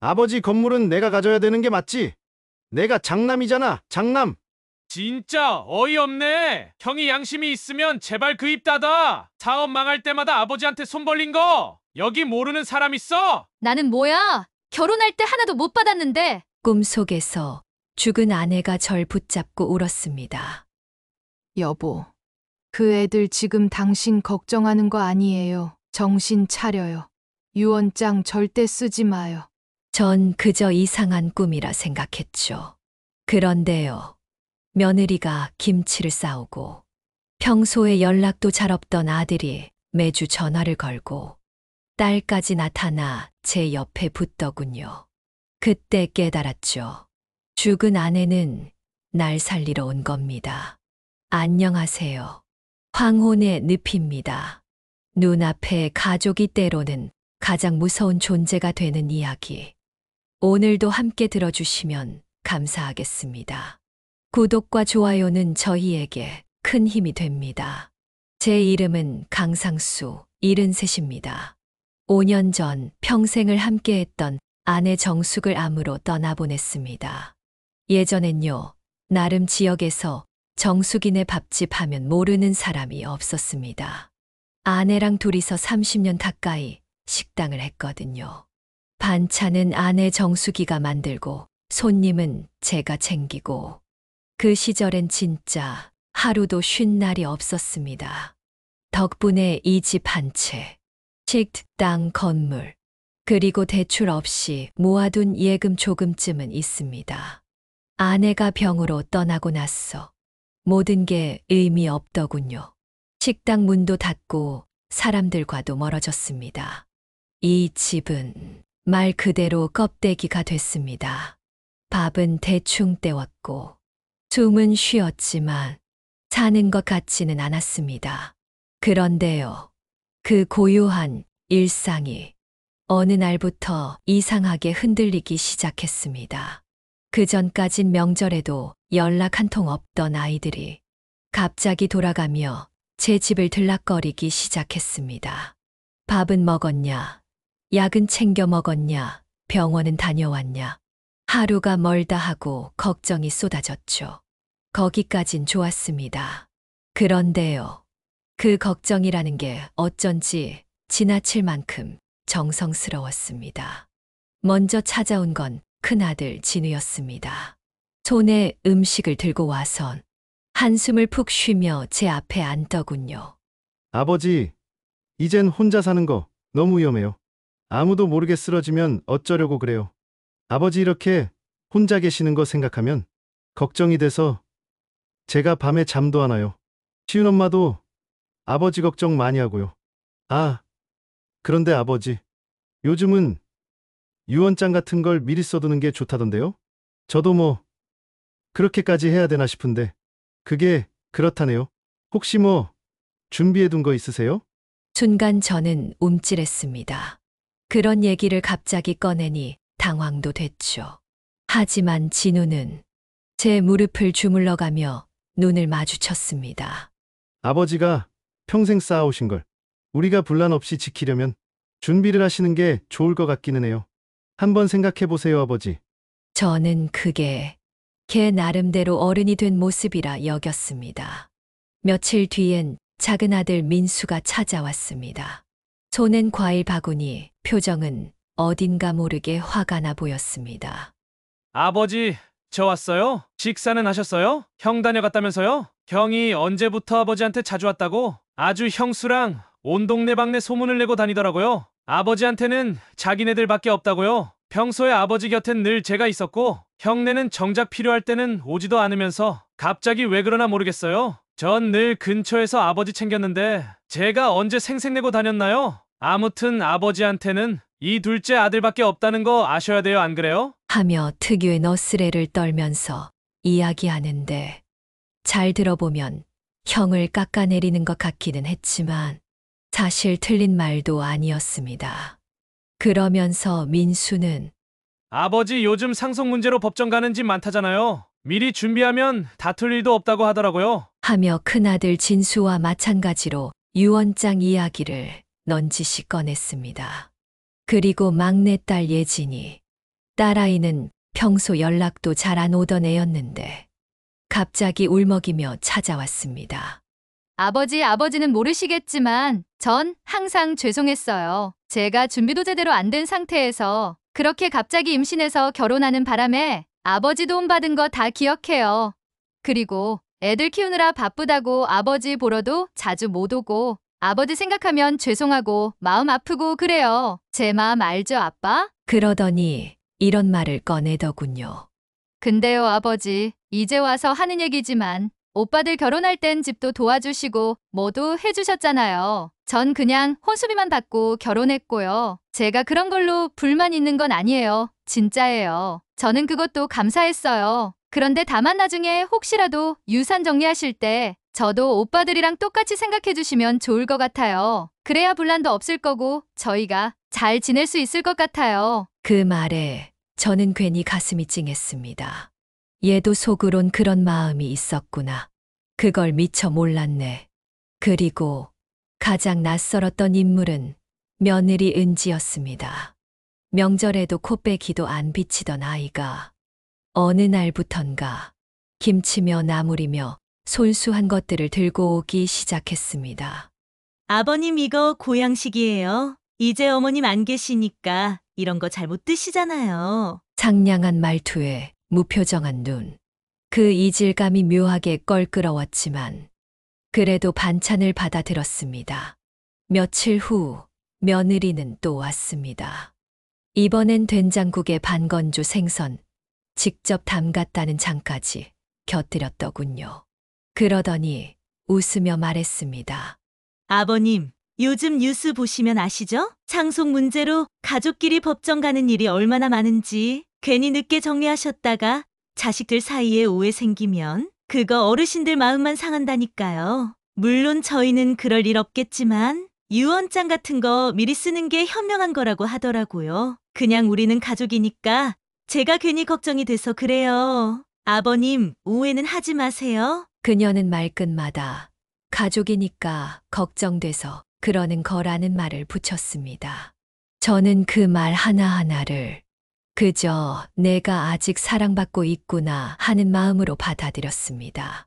아버지 건물은 내가 가져야 되는 게 맞지? 내가 장남이잖아, 장남. 진짜 어이없네. 형이 양심이 있으면 제발 그 입 닫아. 사업 망할 때마다 아버지한테 손 벌린 거 여기 모르는 사람 있어? 나는 뭐야? 결혼할 때 하나도 못 받았는데. 꿈속에서 죽은 아내가 절 붙잡고 울었습니다. 여보, 그 애들 지금 당신 걱정하는 거 아니에요. 정신 차려요. 유언장 절대 쓰지 마요. 전 그저 이상한 꿈이라 생각했죠. 그런데요. 며느리가 김치를 싸오고 평소에 연락도 잘 없던 아들이 매주 전화를 걸고 딸까지 나타나 제 옆에 붙더군요. 그때 깨달았죠. 죽은 아내는 날 살리러 온 겁니다. 안녕하세요. 황혼의 늪입니다. 눈앞에 가족이 때로는 가장 무서운 존재가 되는 이야기. 오늘도 함께 들어주시면 감사하겠습니다. 구독과 좋아요는 저희에게 큰 힘이 됩니다. 제 이름은 강상수 73입니다. 5년 전 평생을 함께했던 아내 정숙을 암으로 떠나보냈습니다. 예전엔요, 나름 지역에서 정숙이네 밥집 하면 모르는 사람이 없었습니다. 아내랑 둘이서 30년 가까이 식당을 했거든요. 반찬은 아내 정숙이가 만들고 손님은 제가 챙기고 그 시절엔 진짜 하루도 쉰 날이 없었습니다. 덕분에 이 집 한 채, 식당, 건물, 그리고 대출 없이 모아둔 예금 조금쯤은 있습니다. 아내가 병으로 떠나고 나서 모든 게 의미 없더군요. 식당 문도 닫고 사람들과도 멀어졌습니다. 이 집은 말 그대로 껍데기가 됐습니다. 밥은 대충 때웠고 숨은 쉬었지만 사는 것 같지는 않았습니다. 그런데요, 그 고요한 일상이 어느 날부터 이상하게 흔들리기 시작했습니다. 그 전까진 명절에도 연락 한 통 없던 아이들이 갑자기 돌아가며 제 집을 들락거리기 시작했습니다. 밥은 먹었냐? 약은 챙겨 먹었냐? 병원은 다녀왔냐? 하루가 멀다 하고 걱정이 쏟아졌죠. 거기까진 좋았습니다. 그런데요, 그 걱정이라는 게 어쩐지 지나칠 만큼 정성스러웠습니다. 먼저 찾아온 건 큰아들 진우였습니다. 손에 음식을 들고 와선 한숨을 푹 쉬며 제 앞에 앉더군요. 아버지, 이젠 혼자 사는 거 너무 위험해요. 아무도 모르게 쓰러지면 어쩌려고 그래요. 아버지 이렇게 혼자 계시는 거 생각하면 걱정이 돼서 제가 밤에 잠도 안 와요. 시훈엄마도 아버지 걱정 많이 하고요. 아, 그런데 아버지, 요즘은 유언장 같은 걸 미리 써두는 게 좋다던데요? 저도 뭐 그렇게까지 해야 되나 싶은데 그게 그렇다네요. 혹시 뭐 준비해둔 거 있으세요? 순간 저는 움찔했습니다. 그런 얘기를 갑자기 꺼내니 당황도 됐죠. 하지만 진우는 제 무릎을 주물러가며 눈을 마주쳤습니다. 아버지가 평생 쌓아오신 걸 우리가 분란 없이 지키려면 준비를 하시는 게 좋을 것 같기는 해요. 한번 생각해 보세요, 아버지. 저는 그게 걔 나름대로 어른이 된 모습이라 여겼습니다. 며칠 뒤엔 작은 아들 민수가 찾아왔습니다. 손엔 과일 바구니, 표정은 어딘가 모르게 화가 나 보였습니다. 아버지, 저 왔어요? 식사는 하셨어요? 형 다녀갔다면서요? 형이 언제부터 아버지한테 자주 왔다고? 아주 형수랑 온 동네방네 소문을 내고 다니더라고요. 아버지한테는 자기네들밖에 없다고요. 평소에 아버지 곁엔 늘 제가 있었고 형네는 정작 필요할 때는 오지도 않으면서 갑자기 왜 그러나 모르겠어요. 전 늘 근처에서 아버지 챙겼는데 제가 언제 생색내고 다녔나요? 아무튼 아버지한테는 이 둘째 아들밖에 없다는 거 아셔야 돼요, 안 그래요? 하며 특유의 너스레를 떨면서 이야기하는데 잘 들어보면 형을 깎아내리는 것 같기는 했지만 사실 틀린 말도 아니었습니다. 그러면서 민수는 아버지 요즘 상속 문제로 법정 가는 집 많다잖아요. 미리 준비하면 다툴 일도 없다고 하더라고요. 하며 큰아들 진수와 마찬가지로 유언장 이야기를 넌지시 꺼냈습니다. 그리고 막내딸 예진이 딸아이는 평소 연락도 잘 안 오던 애였는데 갑자기 울먹이며 찾아왔습니다. 아버지는 모르시겠지만 전 항상 죄송했어요. 제가 준비도 제대로 안 된 상태에서 그렇게 갑자기 임신해서 결혼하는 바람에 아버지 도움 받은 거 다 기억해요. 그리고 애들 키우느라 바쁘다고 아버지 보러도 자주 못 오고 아버지 생각하면 죄송하고 마음 아프고 그래요. 제 마음 알죠, 아빠? 그러더니 이런 말을 꺼내더군요. 근데요, 아버지. 이제 와서 하는 얘기지만 오빠들 결혼할 땐 집도 도와주시고 뭐도 해주셨잖아요. 전 그냥 혼수비만 받고 결혼했고요. 제가 그런 걸로 불만 있는 건 아니에요. 진짜예요. 저는 그것도 감사했어요. 그런데 다만 나중에 혹시라도 유산 정리하실 때 저도 오빠들이랑 똑같이 생각해 주시면 좋을 것 같아요. 그래야 분란도 없을 거고 저희가 잘 지낼 수 있을 것 같아요. 그 말에 저는 괜히 가슴이 찡했습니다. 얘도 속으론 그런 마음이 있었구나. 그걸 미처 몰랐네. 그리고 가장 낯설었던 인물은 며느리 은지였습니다. 명절에도 코빼기도 안 비치던 아이가 어느 날부턴가 김치며 나물이며 손수한 것들을 들고 오기 시작했습니다. 아버님 이거 고양식이에요. 이제 어머님 안 계시니까 이런 거 잘 못 드시잖아요. 상냥한 말투에 무표정한 눈. 그 이질감이 묘하게 껄끄러웠지만 그래도 반찬을 받아들었습니다. 며칠 후 며느리는 또 왔습니다. 이번엔 된장국에 반건조 생선, 직접 담갔다는 장까지 곁들였더군요. 그러더니 웃으며 말했습니다. 아버님, 요즘 뉴스 보시면 아시죠? 상속 문제로 가족끼리 법정 가는 일이 얼마나 많은지. 괜히 늦게 정리하셨다가 자식들 사이에 오해 생기면 그거 어르신들 마음만 상한다니까요. 물론 저희는 그럴 일 없겠지만 유언장 같은 거 미리 쓰는 게 현명한 거라고 하더라고요. 그냥 우리는 가족이니까 제가 괜히 걱정이 돼서 그래요. 아버님, 오해는 하지 마세요. 그녀는 말끝마다 가족이니까 걱정돼서 그러는 거라는 말을 붙였습니다. 저는 그 말 하나하나를 그저 내가 아직 사랑받고 있구나 하는 마음으로 받아들였습니다.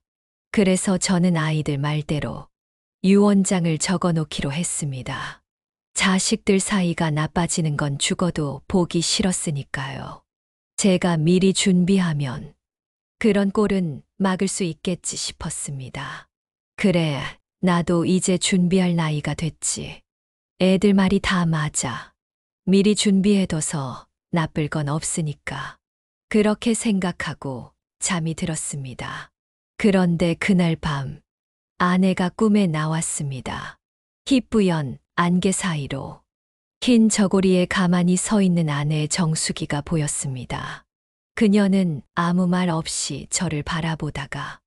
그래서 저는 아이들 말대로 유언장을 적어 놓기로 했습니다. 자식들 사이가 나빠지는 건 죽어도 보기 싫었으니까요. 제가 미리 준비하면 그런 꼴은 막을 수 있겠지 싶었습니다. 그래, 나도 이제 준비할 나이가 됐지. 애들 말이 다 맞아. 미리 준비해둬서 나쁠 건 없으니까. 그렇게 생각하고 잠이 들었습니다. 그런데 그날 밤 아내가 꿈에 나왔습니다. 희뿌연 안개 사이로 흰 저고리에 가만히 서 있는 아내의 정수기가 보였습니다. 그녀는 아무 말 없이 저를 바라보다가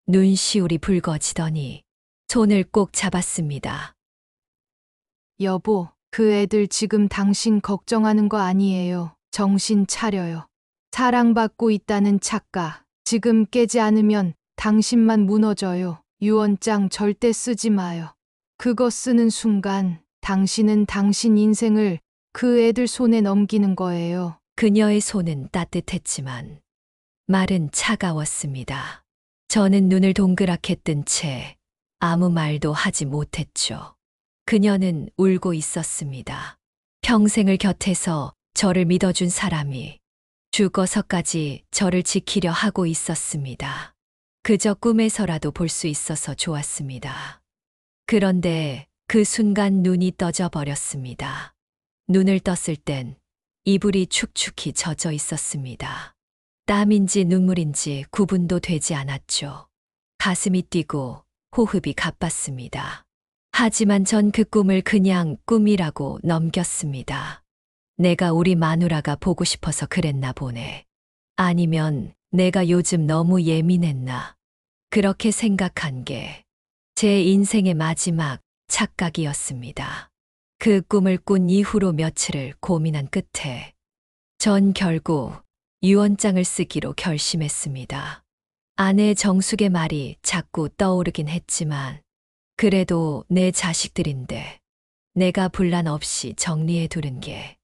눈시울이 붉어지더니 손을 꼭 잡았습니다. 여보, 그 애들 지금 당신 걱정하는 거 아니에요. 정신 차려요. 사랑받고 있다는 착각. 지금 깨지 않으면 당신만 무너져요. 유언장 절대 쓰지 마요. 그거 쓰는 순간 당신은 당신 인생을 그 애들 손에 넘기는 거예요. 그녀의 손은 따뜻했지만 말은 차가웠습니다. 저는 눈을 동그랗게 뜬 채 아무 말도 하지 못했죠. 그녀는 울고 있었습니다. 평생을 곁에서 저를 믿어준 사람이 죽어서까지 저를 지키려 하고 있었습니다. 그저 꿈에서라도 볼 수 있어서 좋았습니다. 그런데 그 순간 눈이 떠져 버렸습니다. 눈을 떴을 땐 이불이 축축히 젖어 있었습니다. 땀인지 눈물인지 구분도 되지 않았죠. 가슴이 뛰고 호흡이 가빴습니다. 하지만 전 그 꿈을 그냥 꿈이라고 넘겼습니다. 내가 우리 마누라가 보고 싶어서 그랬나 보네. 아니면 내가 요즘 너무 예민했나. 그렇게 생각한 게 제 인생의 마지막 착각이었습니다. 그 꿈을 꾼 이후로 며칠을 고민한 끝에 전 결국 유언장을 쓰기로 결심했습니다. 아내 정숙의 말이 자꾸 떠오르긴 했지만 그래도 내 자식들인데 내가 분란 없이 정리해 두는 게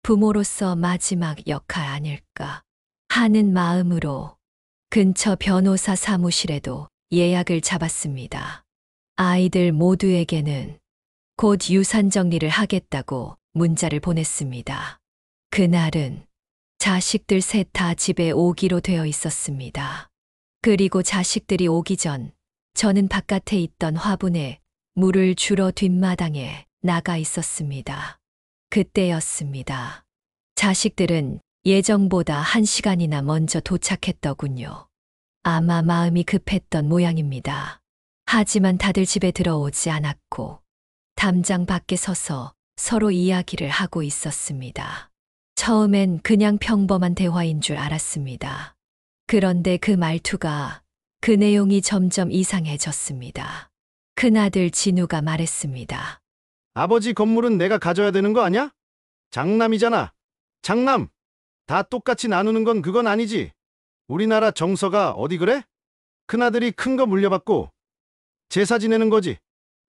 부모로서 마지막 역할 아닐까 하는 마음으로 근처 변호사 사무실에도 예약을 잡았습니다. 아이들 모두에게는 곧 유산 정리를 하겠다고 문자를 보냈습니다. 그날은 자식들 셋 다 집에 오기로 되어 있었습니다. 그리고 자식들이 오기 전 저는 바깥에 있던 화분에 물을 주러 뒷마당에 나가 있었습니다. 그때였습니다. 자식들은 예정보다 1시간이나 먼저 도착했더군요. 아마 마음이 급했던 모양입니다. 하지만 다들 집에 들어오지 않았고 담장 밖에 서서 서로 이야기를 하고 있었습니다. 처음엔 그냥 평범한 대화인 줄 알았습니다. 그런데 그 말투가, 그 내용이 점점 이상해졌습니다. 큰아들 진우가 말했습니다. 아버지 건물은 내가 가져야 되는 거 아냐? 장남이잖아. 장남. 다 똑같이 나누는 건 그건 아니지. 우리나라 정서가 어디 그래? 큰아들이 큰 거 물려받고 제사 지내는 거지.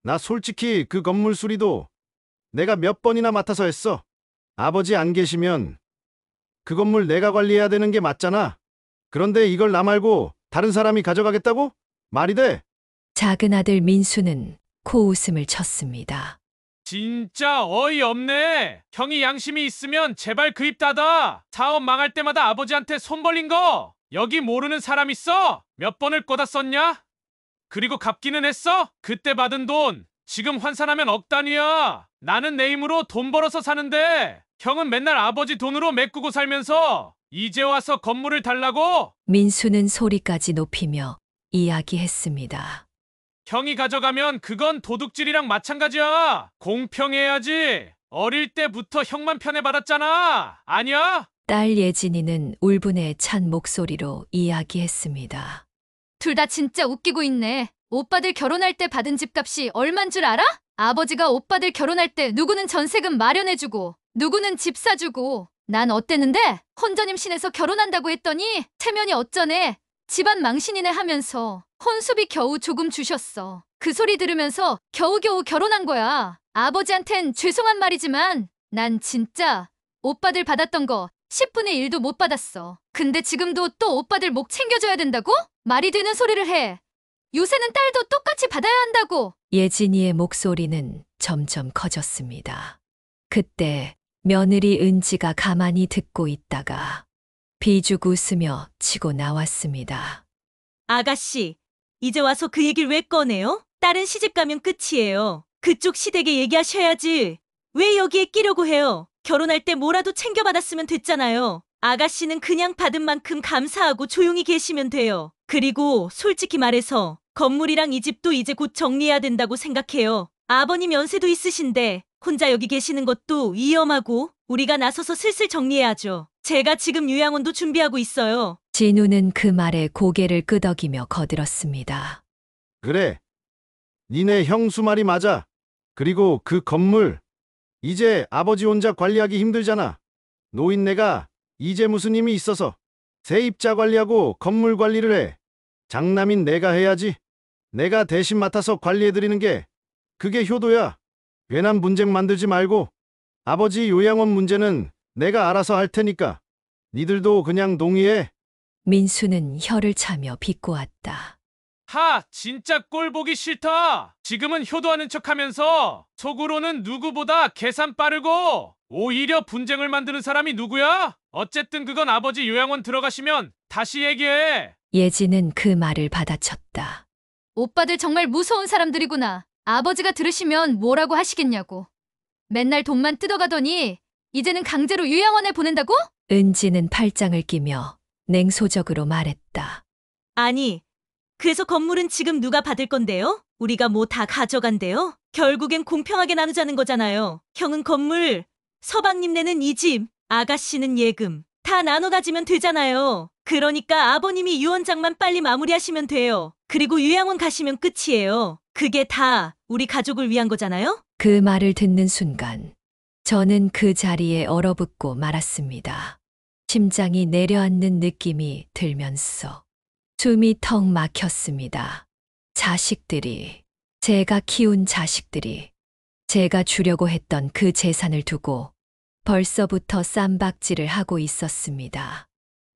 나 솔직히 그 건물 수리도 내가 몇 번이나 맡아서 했어. 아버지 안 계시면 그 건물 내가 관리해야 되는 게 맞잖아. 그런데 이걸 나 말고 다른 사람이 가져가겠다고? 말이 돼? 작은 아들 민수는 코웃음을 쳤습니다. 진짜 어이없네. 형이 양심이 있으면 제발 그 입 닫아. 사업 망할 때마다 아버지한테 손 벌린 거 여기 모르는 사람 있어? 몇 번을 꼬다 썼냐? 그리고 갚기는 했어? 그때 받은 돈 지금 환산하면 억 단위야. 나는 내 힘으로 돈 벌어서 사는데 형은 맨날 아버지 돈으로 메꾸고 살면서 이제 와서 건물을 달라고? 민수는 소리까지 높이며 이야기했습니다. 형이 가져가면 그건 도둑질이랑 마찬가지야. 공평해야지. 어릴 때부터 형만 편애받았잖아. 아니야? 딸 예진이는 울분에 찬 목소리로 이야기했습니다. 둘 다 진짜 웃기고 있네. 오빠들 결혼할 때 받은 집값이 얼만 줄 알아? 아버지가 오빠들 결혼할 때 누구는 전세금 마련해주고 누구는 집 사주고 난 어땠는데? 혼전임신해서 결혼한다고 했더니 체면이 어쩌네. 집안 망신이네 하면서 혼수비 겨우 조금 주셨어. 그 소리 들으면서 겨우겨우 결혼한 거야. 아버지한텐 죄송한 말이지만 난 진짜 오빠들 받았던 거 10분의 1도 못 받았어. 근데 지금도 또 오빠들 목 챙겨줘야 된다고? 말이 되는 소리를 해. 요새는 딸도 똑같이 받아야 한다고. 예진이의 목소리는 점점 커졌습니다. 그때 며느리 은지가 가만히 듣고 있다가 비죽 웃으며 치고 나왔습니다. 아가씨, 이제 와서 그 얘기를 왜 꺼내요? 딸은 시집 가면 끝이에요. 그쪽 시댁에 얘기하셔야지. 왜 여기에 끼려고 해요? 결혼할 때 뭐라도 챙겨받았으면 됐잖아요. 아가씨는 그냥 받은 만큼 감사하고 조용히 계시면 돼요. 그리고 솔직히 말해서 건물이랑 이 집도 이제 곧 정리해야 된다고 생각해요. 아버님 연세도 있으신데 혼자 여기 계시는 것도 위험하고 우리가 나서서 슬슬 정리해야죠. 제가 지금 요양원도 준비하고 있어요. 진우는 그 말에 고개를 끄덕이며 거들었습니다. 그래. 니네 형수 말이 맞아. 그리고 그 건물 이제 아버지 혼자 관리하기 힘들잖아. 노인네가 이제 무슨 힘이 있어서 세입자 관리하고 건물 관리를 해. 장남인 내가 해야지. 내가 대신 맡아서 관리해드리는 게 그게 효도야. 괜한 분쟁 만들지 말고 아버지 요양원 문제는 내가 알아서 할 테니까 니들도 그냥 동의해. 민수는 혀를 차며 비꼬았다. 하, 진짜 꼴 보기 싫다. 지금은 효도하는 척하면서 속으로는 누구보다 계산 빠르고 오히려 분쟁을 만드는 사람이 누구야? 어쨌든 그건 아버지 요양원 들어가시면 다시 얘기해. 예진은 그 말을 받아쳤다. 오빠들 정말 무서운 사람들이구나. 아버지가 들으시면 뭐라고 하시겠냐고. 맨날 돈만 뜯어가더니 이제는 강제로 요양원에 보낸다고? 은지는 팔짱을 끼며 냉소적으로 말했다. 아니, 그래서 건물은 지금 누가 받을 건데요? 우리가 뭐 다 가져간대요? 결국엔 공평하게 나누자는 거잖아요. 형은 건물, 서방님네는 이 집, 아가씨는 예금. 다 나눠 가지면 되잖아요. 그러니까 아버님이 유언장만 빨리 마무리하시면 돼요. 그리고 요양원 가시면 끝이에요. 그게 다 우리 가족을 위한 거잖아요? 그 말을 듣는 순간 저는 그 자리에 얼어붙고 말았습니다. 심장이 내려앉는 느낌이 들면서 숨이 턱 막혔습니다. 자식들이, 제가 키운 자식들이, 제가 주려고 했던 그 재산을 두고 벌써부터 쌈박질을 하고 있었습니다.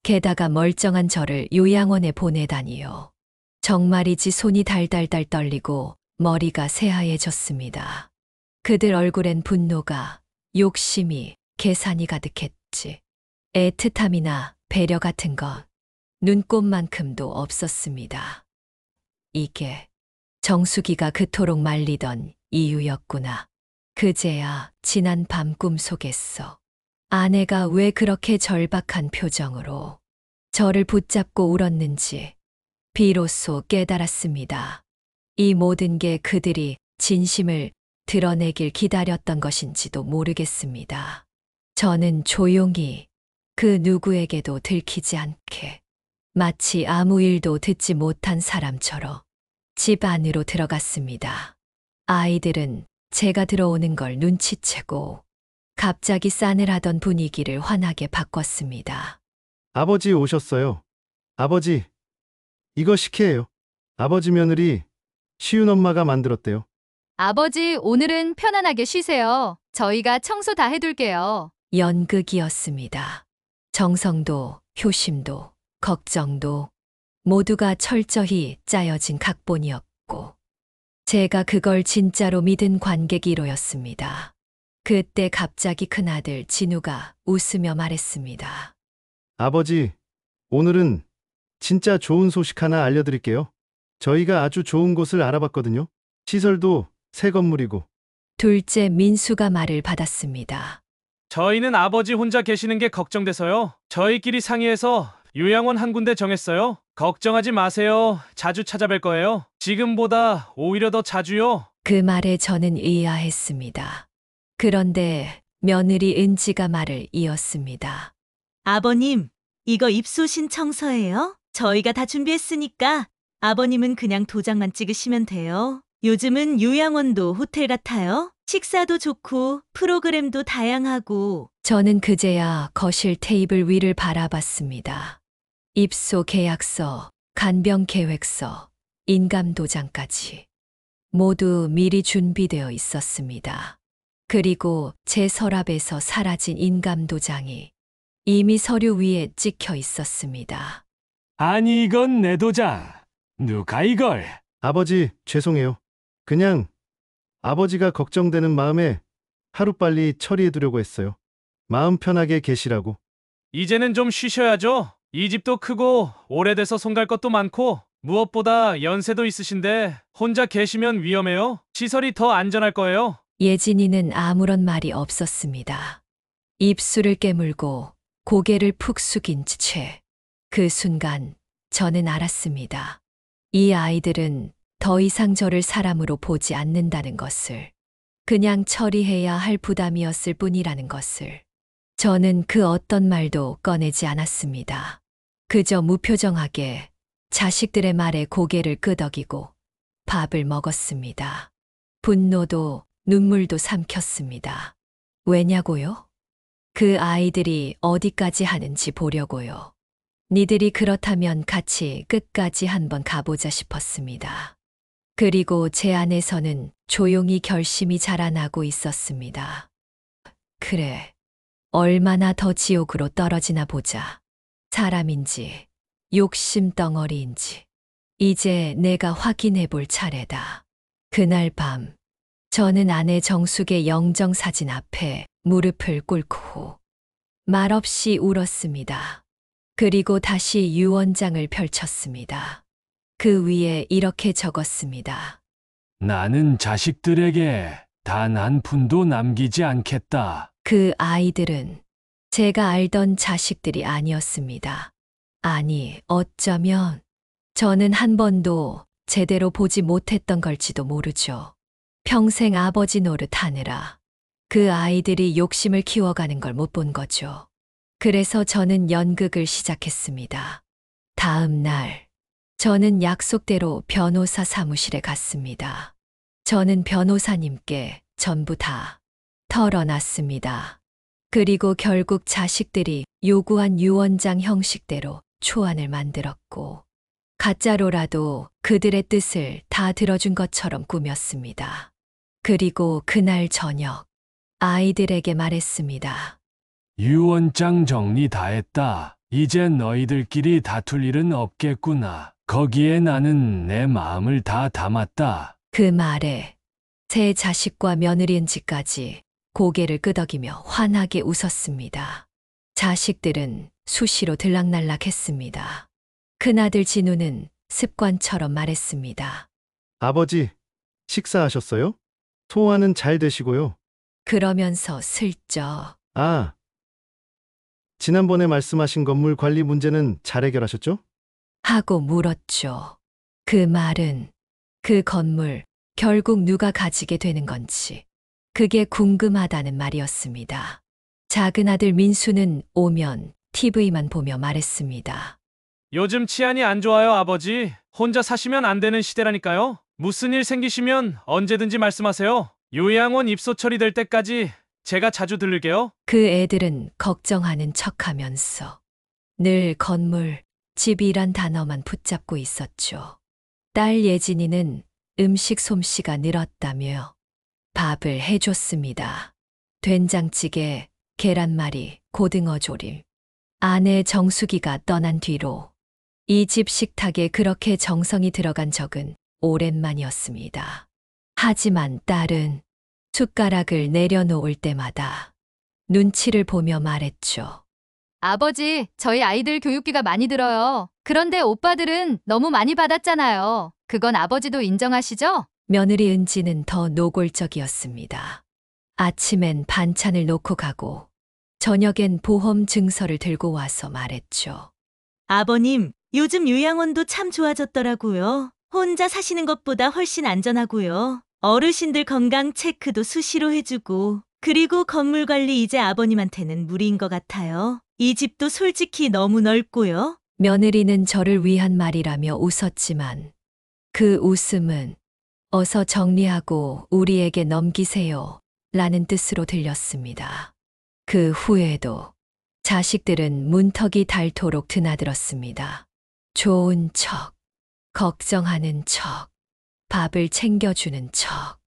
게다가 멀쩡한 저를 요양원에 보내다니요. 정말이지 손이 달달달 떨리고 머리가 새하얘졌습니다. 그들 얼굴엔 분노가, 욕심이, 계산이 가득했지. 애틋함이나 배려 같은 건 눈꼽만큼도 없었습니다. 이게 정수기가 그토록 말리던 이유였구나. 그제야 지난 밤 꿈속에서 아내가 왜 그렇게 절박한 표정으로 저를 붙잡고 울었는지 비로소 깨달았습니다. 이 모든 게 그들이 진심을 드러내길 기다렸던 것인지도 모르겠습니다. 저는 조용히 그 누구에게도 들키지 않게 마치 아무 일도 듣지 못한 사람처럼 집 안으로 들어갔습니다. 아이들은 제가 들어오는 걸 눈치채고 갑자기 싸늘하던 분위기를 환하게 바꿨습니다. 아버지 오셨어요. 아버지, 이거 식혜예요. 아버지 며느리 시윤 엄마가 만들었대요. 아버지, 오늘은 편안하게 쉬세요. 저희가 청소 다 해둘게요. 연극이었습니다. 정성도, 효심도, 걱정도 모두가 철저히 짜여진 각본이었고 제가 그걸 진짜로 믿은 관객 1호였습니다. 그때 갑자기 큰아들 진우가 웃으며 말했습니다. 아버지, 오늘은 진짜 좋은 소식 하나 알려드릴게요. 저희가 아주 좋은 곳을 알아봤거든요. 시설도 새 건물이고. 둘째 민수가 말을 받았습니다. 저희는 아버지 혼자 계시는 게 걱정돼서요. 저희끼리 상의해서 요양원 한 군데 정했어요. 걱정하지 마세요. 자주 찾아뵐 거예요. 지금보다 오히려 더 자주요. 그 말에 저는 의아했습니다. 그런데 며느리 은지가 말을 이었습니다. 아버님, 이거 입소 신청서예요. 저희가 다 준비했으니까 아버님은 그냥 도장만 찍으시면 돼요. 요즘은 요양원도 호텔 같아요. 식사도 좋고 프로그램도 다양하고. 저는 그제야 거실 테이블 위를 바라봤습니다. 입소 계약서, 간병 계획서, 인감 도장까지 모두 미리 준비되어 있었습니다. 그리고 제 서랍에서 사라진 인감 도장이 이미 서류 위에 찍혀 있었습니다. 아니 이건 내 도장. 누가 이걸? 아버지, 죄송해요. 그냥 아버지가 걱정되는 마음에 하루빨리 처리해두려고 했어요. 마음 편하게 계시라고. 이제는 좀 쉬셔야죠. 이 집도 크고 오래돼서 손갈 것도 많고 무엇보다 연세도 있으신데 혼자 계시면 위험해요. 시설이 더 안전할 거예요. 예진이는 아무런 말이 없었습니다. 입술을 깨물고 고개를 푹 숙인 채 그 순간 저는 알았습니다. 이 아이들은 더 이상 저를 사람으로 보지 않는다는 것을, 그냥 처리해야 할 부담이었을 뿐이라는 것을. 저는 그 어떤 말도 꺼내지 않았습니다. 그저 무표정하게 자식들의 말에 고개를 끄덕이고 밥을 먹었습니다. 분노도 눈물도 삼켰습니다. 왜냐고요? 그 아이들이 어디까지 하는지 보려고요. 니들이 그렇다면 같이 끝까지 한번 가보자 싶었습니다. 그리고 제 안에서는 조용히 결심이 자라나고 있었습니다. 그래, 얼마나 더 지옥으로 떨어지나 보자. 사람인지 욕심 덩어리인지 이제 내가 확인해 볼 차례다. 그날 밤 저는 아내 정숙의 영정사진 앞에 무릎을 꿇고 말없이 울었습니다. 그리고 다시 유언장을 펼쳤습니다. 그 위에 이렇게 적었습니다. 나는 자식들에게 단 한 푼도 남기지 않겠다. 그 아이들은 제가 알던 자식들이 아니었습니다. 아니, 어쩌면 저는 한 번도 제대로 보지 못했던 걸지도 모르죠. 평생 아버지 노릇하느라 그 아이들이 욕심을 키워가는 걸 못 본 거죠. 그래서 저는 연극을 시작했습니다. 다음 날, 저는 약속대로 변호사 사무실에 갔습니다. 저는 변호사님께 전부 다 털어놨습니다. 그리고 결국 자식들이 요구한 유언장 형식대로 초안을 만들었고, 가짜로라도 그들의 뜻을 다 들어준 것처럼 꾸몄습니다. 그리고 그날 저녁, 아이들에게 말했습니다. 유언장 정리 다 했다. 이제 너희들끼리 다툴 일은 없겠구나. 거기에 나는 내 마음을 다 담았다. 그 말에 세 자식과 며느리 은지까지 고개를 끄덕이며 환하게 웃었습니다. 자식들은 수시로 들락날락했습니다. 큰아들 진우는 습관처럼 말했습니다. 아버지, 식사하셨어요? 소화는 잘 되시고요. 그러면서 슬쩍 아, 지난번에 말씀하신 건물 관리 문제는 잘 해결하셨죠? 하고 물었죠. 그 말은 그 건물 결국 누가 가지게 되는 건지 그게 궁금하다는 말이었습니다. 작은 아들 민수는 오면 TV만 보며 말했습니다. 요즘 치안이 안 좋아요, 아버지. 혼자 사시면 안 되는 시대라니까요. 무슨 일 생기시면 언제든지 말씀하세요. 요양원 입소 처리될 때까지 제가 자주 들를게요. 그 애들은 걱정하는 척하면서 늘 건물, 집이란 단어만 붙잡고 있었죠. 딸 예진이는 음식 솜씨가 늘었다며 밥을 해줬습니다. 된장찌개, 계란말이, 고등어 조림. 아내 정수기가 떠난 뒤로 이 집 식탁에 그렇게 정성이 들어간 적은 오랜만이었습니다. 하지만 딸은 숟가락을 내려놓을 때마다 눈치를 보며 말했죠. 아버지, 저희 아이들 교육비가 많이 들어요. 그런데 오빠들은 너무 많이 받았잖아요. 그건 아버지도 인정하시죠? 며느리 은지는 더 노골적이었습니다. 아침엔 반찬을 놓고 가고 저녁엔 보험 증서를 들고 와서 말했죠. 아버님, 요즘 요양원도 참 좋아졌더라고요. 혼자 사시는 것보다 훨씬 안전하고요. 어르신들 건강 체크도 수시로 해주고, 그리고 건물 관리 이제 아버님한테는 무리인 것 같아요. 이 집도 솔직히 너무 넓고요. 며느리는 저를 위한 말이라며 웃었지만 그 웃음은 어서 정리하고 우리에게 넘기세요 라는 뜻으로 들렸습니다. 그 후에도 자식들은 문턱이 닳도록 드나들었습니다. 좋은 척, 걱정하는 척, 밥을 챙겨주는 척.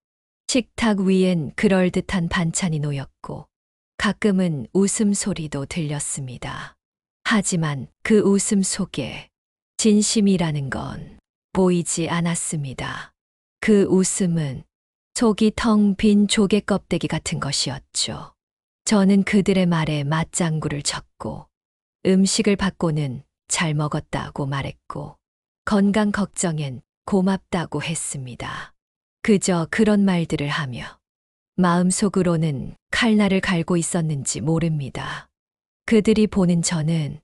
식탁 위엔 그럴듯한 반찬이 놓였고 가끔은 웃음소리도 들렸습니다. 하지만 그 웃음 속에 진심이라는 건 보이지 않았습니다. 그 웃음은 속이 텅 빈 조개 껍데기 같은 것이었죠. 저는 그들의 말에 맞장구를 쳤고 음식을 받고는 잘 먹었다고 말했고 건강 걱정엔 고맙다고 했습니다. 그저 그런 말들을 하며 마음속으로는 칼날을 갈고 있었는지 모릅니다. 그들이 보는 저는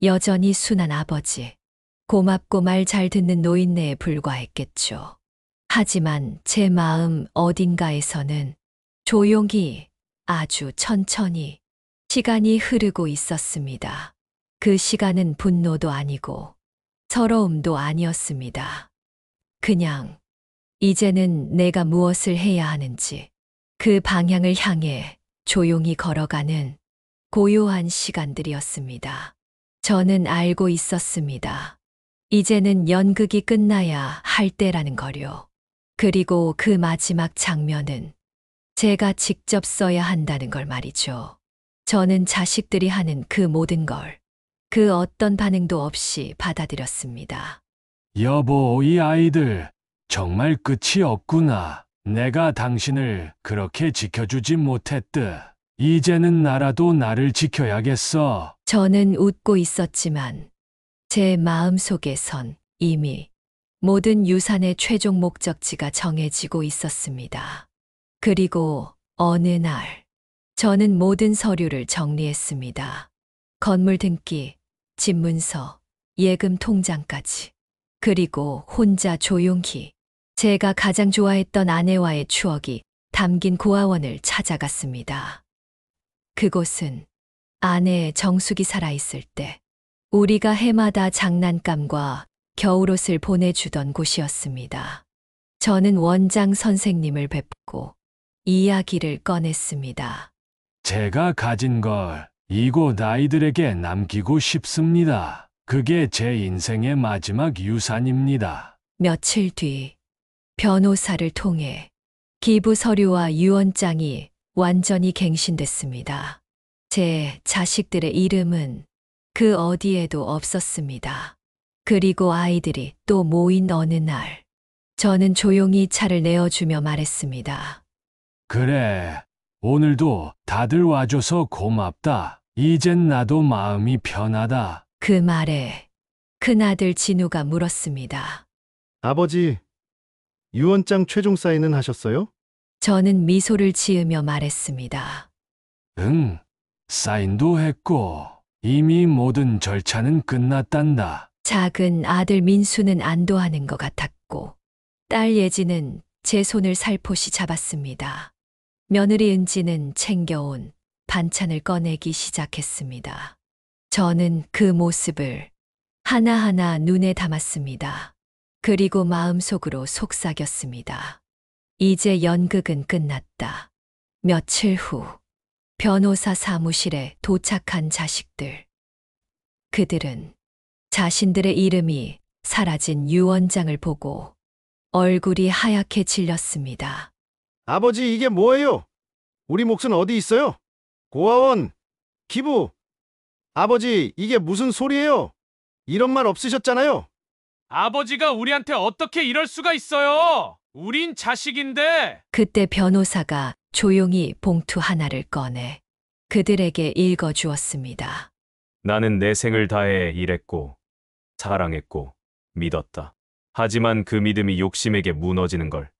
여전히 순한 아버지, 고맙고 말 잘 듣는 노인네에 불과했겠죠. 하지만 제 마음 어딘가에서는 조용히 아주 천천히 시간이 흐르고 있었습니다. 그 시간은 분노도 아니고 서러움도 아니었습니다. 그냥 이제는 내가 무엇을 해야 하는지 그 방향을 향해 조용히 걸어가는 고요한 시간들이었습니다. 저는 알고 있었습니다. 이제는 연극이 끝나야 할 때라는 거요. 그리고 그 마지막 장면은 제가 직접 써야 한다는 걸 말이죠. 저는 자식들이 하는 그 모든 걸 그 어떤 반응도 없이 받아들였습니다. 여보, 이 아이들 정말 끝이 없구나. 내가 당신을 그렇게 지켜주지 못했듯. 이제는 나라도 나를 지켜야겠어. 저는 웃고 있었지만 제 마음속에선 이미 모든 유산의 최종 목적지가 정해지고 있었습니다. 그리고 어느 날 저는 모든 서류를 정리했습니다. 건물 등기, 집문서, 예금 통장까지. 그리고 혼자 조용히 제가 가장 좋아했던 아내와의 추억이 담긴 고아원을 찾아갔습니다. 그곳은 아내의 정숙이 살아있을 때 우리가 해마다 장난감과 겨울옷을 보내주던 곳이었습니다. 저는 원장 선생님을 뵙고 이야기를 꺼냈습니다. 제가 가진 걸 이곳 아이들에게 남기고 싶습니다. 그게 제 인생의 마지막 유산입니다. 며칠 뒤 변호사를 통해 기부 서류와 유언장이 완전히 갱신됐습니다. 제 자식들의 이름은 그 어디에도 없었습니다. 그리고 아이들이 또 모인 어느 날, 저는 조용히 차를 내어주며 말했습니다. 그래, 오늘도 다들 와줘서 고맙다. 이젠 나도 마음이 편하다. 그 말에 큰아들 진우가 물었습니다. 아버지, 유언장 최종 사인은 하셨어요? 저는 미소를 지으며 말했습니다. 응, 사인도 했고, 이미 모든 절차는 끝났단다. 작은 아들 민수는 안도하는 것 같았고, 딸 예지는 제 손을 살포시 잡았습니다. 며느리 은지는 챙겨온 반찬을 꺼내기 시작했습니다. 저는 그 모습을 하나하나 눈에 담았습니다. 그리고 마음속으로 속삭였습니다. 이제 연극은 끝났다. 며칠 후 변호사 사무실에 도착한 자식들. 그들은 자신들의 이름이 사라진 유언장을 보고 얼굴이 하얗게 질렸습니다. 아버지, 이게 뭐예요? 우리 몫은 어디 있어요? 고아원, 기부. 아버지, 이게 무슨 소리예요? 이런 말 없으셨잖아요. 아버지가 우리한테 어떻게 이럴 수가 있어요? 우린 자식인데. 그때 변호사가 조용히 봉투 하나를 꺼내 그들에게 읽어 주었습니다. 나는 내 생을 다해 일했고, 사랑했고, 믿었다. 하지만 그 믿음이 욕심에게 무너지는 걸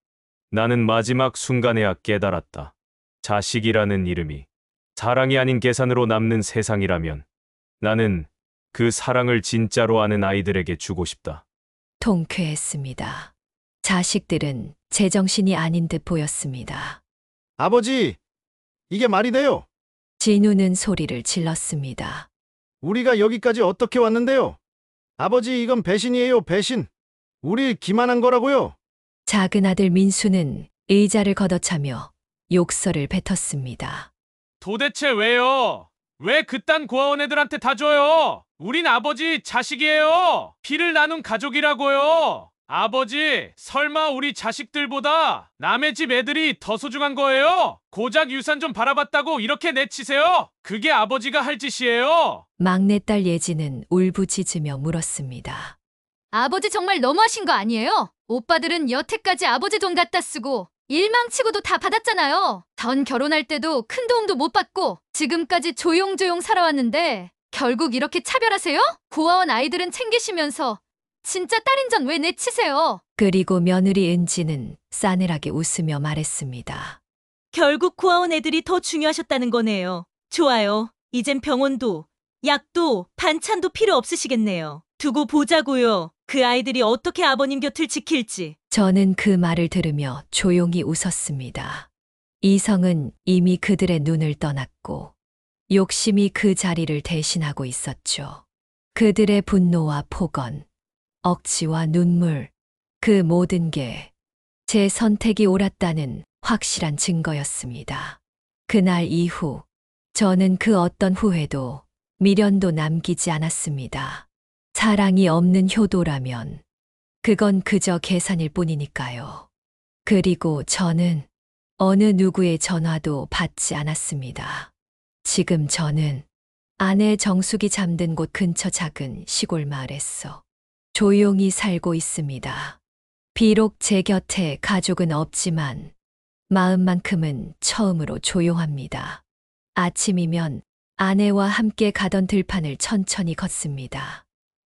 나는 마지막 순간에야 깨달았다. 자식이라는 이름이 사랑이 아닌 계산으로 남는 세상이라면 나는 그 사랑을 진짜로 아는 아이들에게 주고 싶다. 통쾌했습니다. 자식들은 제정신이 아닌 듯 보였습니다. 아버지, 이게 말이 돼요? 진우는 소리를 질렀습니다. 우리가 여기까지 어떻게 왔는데요? 아버지, 이건 배신이에요, 배신. 우릴 기만한 거라고요. 작은 아들 민수는 의자를 걷어차며 욕설을 뱉었습니다. 도대체 왜요? 왜 그딴 고아원 애들한테 다 줘요? 우린 아버지 자식이에요. 피를 나눈 가족이라고요. 아버지, 설마 우리 자식들보다 남의 집 애들이 더 소중한 거예요? 고작 유산 좀 바라봤다고 이렇게 내치세요? 그게 아버지가 할 짓이에요? 막내딸 예지는 울부짖으며 물었습니다. 아버지 정말 너무하신 거 아니에요? 오빠들은 여태까지 아버지 돈 갖다 쓰고 일망치고도 다 받았잖아요. 전 결혼할 때도 큰 도움도 못 받고 지금까지 조용조용 살아왔는데 결국 이렇게 차별하세요? 고아원 아이들은 챙기시면서 진짜 딸인전 왜 내치세요? 그리고 며느리 은지는 싸늘하게 웃으며 말했습니다. 결국 고아원 애들이 더 중요하셨다는 거네요. 좋아요. 이젠 병원도, 약도, 반찬도 필요 없으시겠네요. 두고 보자고요. 그 아이들이 어떻게 아버님 곁을 지킬지. 저는 그 말을 들으며 조용히 웃었습니다. 이성은 이미 그들의 눈을 떠났고 욕심이 그 자리를 대신하고 있었죠. 그들의 분노와 폭언, 억지와 눈물, 그 모든 게 제 선택이 옳았다는 확실한 증거였습니다. 그날 이후 저는 그 어떤 후회도 미련도 남기지 않았습니다. 사랑이 없는 효도라면 그건 그저 계산일 뿐이니까요. 그리고 저는 어느 누구의 전화도 받지 않았습니다. 지금 저는 아내 정숙이 잠든 곳 근처 작은 시골 마을에서 조용히 살고 있습니다. 비록 제 곁에 가족은 없지만 마음만큼은 처음으로 조용합니다. 아침이면 아내와 함께 가던 들판을 천천히 걷습니다.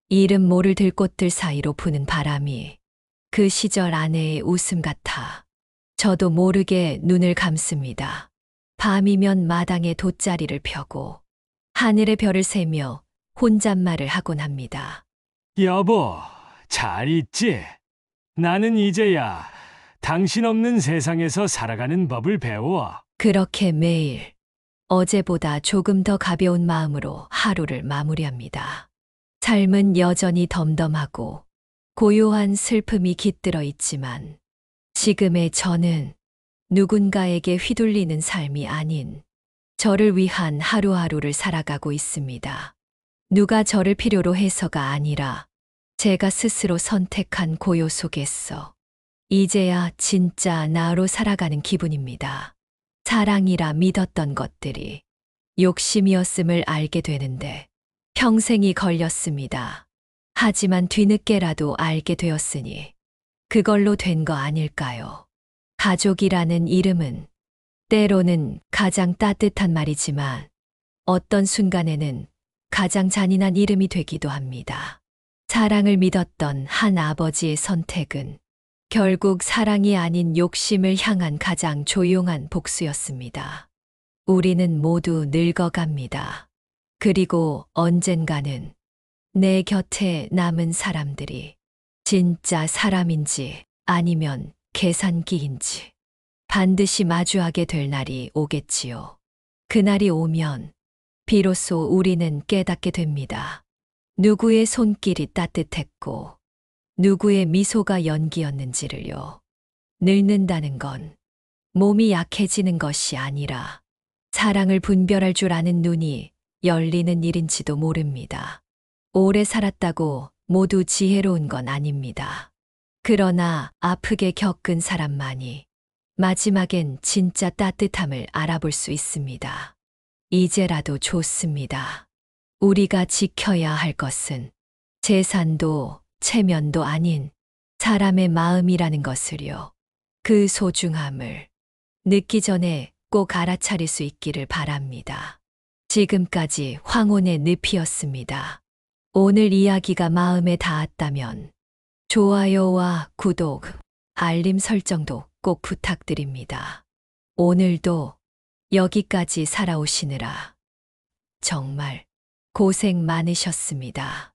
이름 모를 들꽃들 사이로 부는 바람이 그 시절 아내의 웃음 같아 저도 모르게 눈을 감습니다. 밤이면 마당에 돗자리를 펴고 하늘의 별을 세며 혼잣말을 하곤 합니다. 여보, 잘 있지? 나는 이제야 당신 없는 세상에서 살아가는 법을 배워. 그렇게 매일 어제보다 조금 더 가벼운 마음으로 하루를 마무리합니다. 삶은 여전히 덤덤하고 고요한 슬픔이 깃들어 있지만 지금의 저는 누군가에게 휘둘리는 삶이 아닌 저를 위한 하루하루를 살아가고 있습니다. 누가 저를 필요로 해서가 아니라 제가 스스로 선택한 고요 속에서 이제야 진짜 나로 살아가는 기분입니다. 사랑이라 믿었던 것들이 욕심이었음을 알게 되는데 평생이 걸렸습니다. 하지만 뒤늦게라도 알게 되었으니 그걸로 된 거 아닐까요? 가족이라는 이름은 때로는 가장 따뜻한 말이지만 어떤 순간에는 가장 잔인한 이름이 되기도 합니다. 사랑을 믿었던 한 아버지의 선택은 결국 사랑이 아닌 욕심을 향한 가장 조용한 복수였습니다. 우리는 모두 늙어갑니다. 그리고 언젠가는 내 곁에 남은 사람들이 진짜 사람인지 아니면 계산기인지 반드시 마주하게 될 날이 오겠지요. 그날이 오면 비로소 우리는 깨닫게 됩니다. 누구의 손길이 따뜻했고 누구의 미소가 연기였는지를요. 늙는다는 건 몸이 약해지는 것이 아니라 사랑을 분별할 줄 아는 눈이 열리는 일인지도 모릅니다. 오래 살았다고 모두 지혜로운 건 아닙니다. 그러나 아프게 겪은 사람만이 마지막엔 진짜 따뜻함을 알아볼 수 있습니다. 이제라도 좋습니다. 우리가 지켜야 할 것은 재산도 체면도 아닌 사람의 마음이라는 것을요. 그 소중함을 늦기 전에 꼭 알아차릴 수 있기를 바랍니다. 지금까지 황혼의 늪이었습니다. 오늘 이야기가 마음에 닿았다면 좋아요와 구독, 알림 설정도 꼭 부탁드립니다. 오늘도 여기까지 살아오시느라 정말 고생 많으셨습니다.